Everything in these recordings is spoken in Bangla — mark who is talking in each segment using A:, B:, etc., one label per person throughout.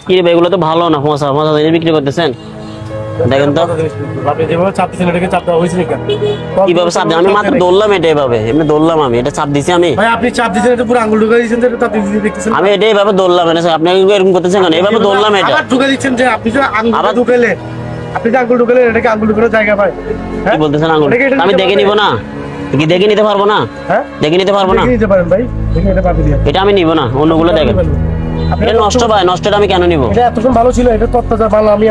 A: কি রে ভাই, এগুলো তো ভালো না, 5,000 দিয়ে বিক্রি করতেছেন। দেখেন তো
B: আপনি যেভাবে চাপ দিচ্ছেন এটাকে চাপ দেওয়া হয়েছিল কেন?
A: কিভাবে চাপ দিই আমি? মাত্র দৌড়লাম এটা এভাবে, এমনি দৌড়লাম আমি, এটা চাপ দিছি আমি?
B: ভাই আপনি চাপ দিচ্ছেন, এটা পুরো আঙ্গুল ঢুকাই দিচ্ছেন, এটা চাপ দিচ্ছেন দেখতেছেন।
A: আমি এটা এইভাবে দৌড়লাম, আপনি এরকম করতেছেন কেন? এইভাবে দৌড়লাম এটা।
B: আবার ঢুকে দিচ্ছেন যে আপনি যে আঙ্গুল
A: আবার-
B: ঢুকাইলেন, আপনি যে আঙ্গুল ঢুকাইলেন, এটাকে আঙ্গুল ঢুকানোর জায়গা পায়।
A: কি বলতেছেন আঙ্গুল?
B: এটাকে এটা
A: আমি
B: নিতে
A: দেখে
B: পারবেন?
A: নিব না? কি দেখে নিতে পারবো না?
B: হ্যাঁ
A: দেখে নিতে পারবো না?
B: দেখে নিতে পারেন ভাই, দেখে এটা পাঠিয়ে দিন।
A: এটা আমি নিব না, অন্যগুলো দেখেন। এটা নষ্ট ভাই, নষ্টটা আমি কেন নিব?
B: এটা এতক্ষণ ভালো ছিল, এটা তত্ত্বটা ভালো, আমি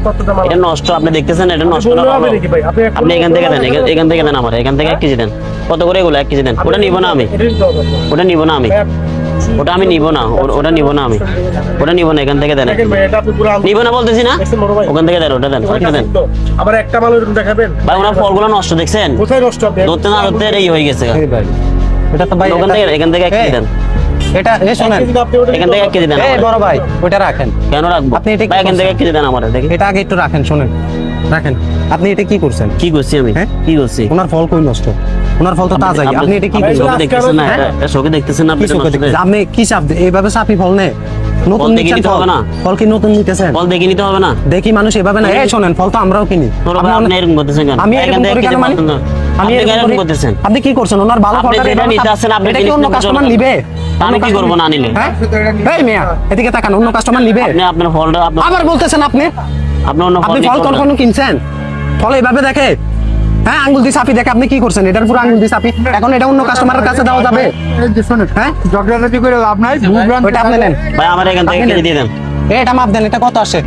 B: তত্ত্বটা ভালো।
A: এটা নষ্ট, আপনি দেখতেছেন এটা নষ্ট না
B: বললে
A: ভালো?
B: হবে নাকি ভাই?
A: আপনি এখান থেকে দেন, এখান থেকে দেন আমার, এখান থেকে 1 কেজি দেন। কত করে এগুলো? 1 কেজি দেন। ওটা নিব না আমি,
B: এটা নিতে হবে আপনার।
A: ওটা নিব না আমি, ওটা আমি নিব না, ওটা নিব না আমি, ওটা নিব না। এখান থেকে দেন।
B: দেখেন ভাই, এটা আপনি পুরো আঙ্গুল
A: নিব না বলতেছি না,
B: দেখছেন বড় ভাই?
A: ওখান থেকে দেন, ওটা দেন, ওটা দেন।
B: আবার একটা মাল এরকম দেখাবেন?
A: ভাই ওনার ফলগুলো নষ্ট দেখছেন?
B: কোথায় নষ্ট আপনি?
A: ধরতে না ধরতে এই হয়ে গেছে।
C: এই ভাই এটা তো ভাই
A: ওখান থেকে, এখান থেকে 1 কেজি দেন।
C: এটা শোনেন,
A: এখান থেকে 1 কেজি দেন।
C: এই বড় ভাই ওটা রাখেন।
A: কেন রাখবো?
C: আপনি এটা কি
A: ভাই এখান থেকে
C: করছেন?
A: 1 কেজি দেন আমার, দেখি
C: এটা আগে একটু রাখেন, শোনেন রাখেন। আপনি এটা কি করছেন?
A: কি করছি আমি?
C: হ্যাঁ?
A: কি করছি?
C: ওনার ফল কই নষ্ট? ওনার ফল তো তাজাই, আপনি এটা কি করছেন?
A: চোখে দেখতেছেন না?
C: হ্যাঁ?
A: এটা চোখে দেখতেছেন না?
C: কি
A: আপনি
C: চোখে দেখতেছেন? আপনি কি চাপ এইভাবে চাপি ফল নে? নতুন
A: ফল দেখে
C: নিচ্ছেন
A: নিতে
C: ফল?
A: হবে না?
C: ফল কি নতুন নিতেছেন?
A: ফল দেখে নিতে হবে না?
C: দেখি মানুষ এভাবে না। এই শোনেন, ফল তো আমরাও কিনি।
A: তোর ভাই আপনি এরকম করতেছেন কেন?
C: আমি
A: ভাই,
C: এরকম
A: এখান থেকে
C: করি
A: 1
C: কেন
A: কেজি
C: মানে?
A: পাচ্ছেন না।
C: আমি
A: আপনি
C: এরকম
A: এরকম
C: করি-
A: করতেছেন।
C: আপনি কি করছেন? ওনার ভালো
A: আপনি
C: ফলটা
A: যেটা নিতে আসছেন, আপনি
C: এটা কি
A: জিনিস
C: অন্য
A: নিতে
C: কাস্টমার
A: চলবেন।
C: নিবে?
A: তা আমি
C: অন্য
A: কি করবো না নিলে?
C: হ্যাঁ? এই মিয়া এদিকে তাকান, অন্য কাস্টমার নিবে?
A: আপনি আপনার ফলটা
C: আবার বলতেছেন আপনি
A: আপনি অন্য ফল
C: আপনি
A: নিতে
C: ফল
A: পারবেন।
C: কখনো কিনছেন? ফল এইভাবে দেখে? হ্যাঁ, আঙ্গুল দিয়ে চাপি দেখে আপনি কি করছেন? এটার পুরো আঙ্গুল দিয়ে চাপি, এখন এটা অন্য কাস্টমারের কাছে দেওয়া যাবে? হ্যাঁ,
B: ঝগড়াঝাটি করে লাভ নাই,
C: ওইটা আপনি নেন।
A: ভাই আমার এখান থেকে
C: আপনি
A: 1 কেজি
C: নেন।
A: দিয়ে দেন।
C: এটা মাপ দেন, এটা কত আসে?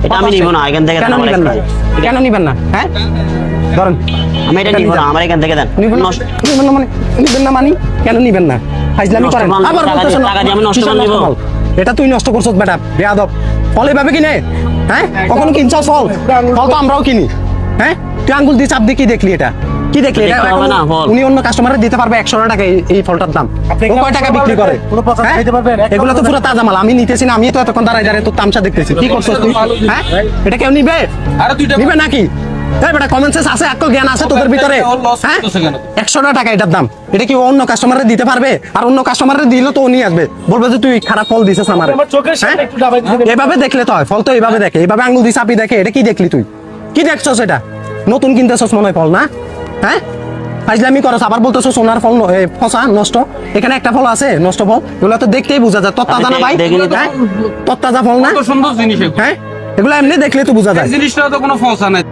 A: এটা আমি নিব না, এখান থেকে দেন
C: কেন
A: আমার 1
C: নিবেন না?
A: কেজি।
C: কেন নিবেন না? হ্যাঁ, ধরেন।
A: আমি এটা নিব না, আমার এখান থেকে দেন।
C: নিবেন না?
A: নষ্ট-
C: নিবেন না মানে নিবেন না মানি? কেন নিবেন না? ফাইজলামি
A: নষ্ট
C: করেন।
A: মাল,
C: আবার
A: টাকা
C: বলতেছেন
A: দিয়ে- টাকা দিয়ে আমি নষ্ট
C: কিসের
A: মাল নিবো?
C: মাল? এটা তুই নষ্ট করছস বেটা, বেয়াদব। ফল এভাবে কিনে? হ্যাঁ, কখনো কিনছস ফল? ফল তো আমরাও কিনি। হ্যাঁ, তুই আঙ্গুল দিয়ে চাপ দিয়ে কি দেখলি? এটা কি দেখলি? এটা
A: দেখতে হবে
C: এখন
A: না ফল।
C: উনি অন্য কাস্টমারে দিতে পারবে 100 টাকা এই ফলটার দাম।
B: আপনি
C: ও কয় টাকা বিক্রি করে?
B: কোনো পচা
C: হ্যাঁ?
B: খাইতে পারবেন?
C: এগুলো তো পুরো তাজা মাল, আমি নিতেছি না। আমি তো এতক্ষণ দাঁড়ায় দাঁড়ায় তোর তামসা দেখতেছি। কি করছস তুই? হ্যাঁ, এটা কেউ নিবে? নিবে নাকি? এই বেটা, কমন সেন্স আছে, আকল জ্ঞান আছে তোদের ভিতরে? হ্যাঁ, 100 টাকা এটার দাম। এটা কি ও অন্য কাস্টমারে দিতে পারবে? আর অন্য কাস্টমারে দিলে তো ও নিয়ে আসবে, বলবে যে তুই খারাপ ফল দিছিস আমারে।
B: আমার চোখের সামনে একটু ডাবাই দিতে দেবেন?
C: এভাবে দেখলে তো হয়? ফল তো এইভাবে দেখে, এইভাবে আঙ্গুল দিয়ে চাপি দেখে। এটা কি দেখলি তুই? কি দেখছস? এটা নতুন কিনতেছস মনে হয় ফল, না? হ্যাঁ, ফাইজলামি করছ, আবার বলতেছস সোনার ফল ফসা নষ্ট। এখানে একটা ফল আছে নষ্ট ফল, এগুলো তো দেখতেই বোঝা যায়। তত্তাজা না ভাই?
A: দেখে নিতে-
C: হ্যাঁ, তত্তাজা ফল না?
D: কত সুন্দর জিনিস এগুলো।
C: হ্যাঁ, এগুলো এমনি দেখলে তো বোঝা যায়।
D: এই জিনিসটা তো কোনো ফলসা নাই।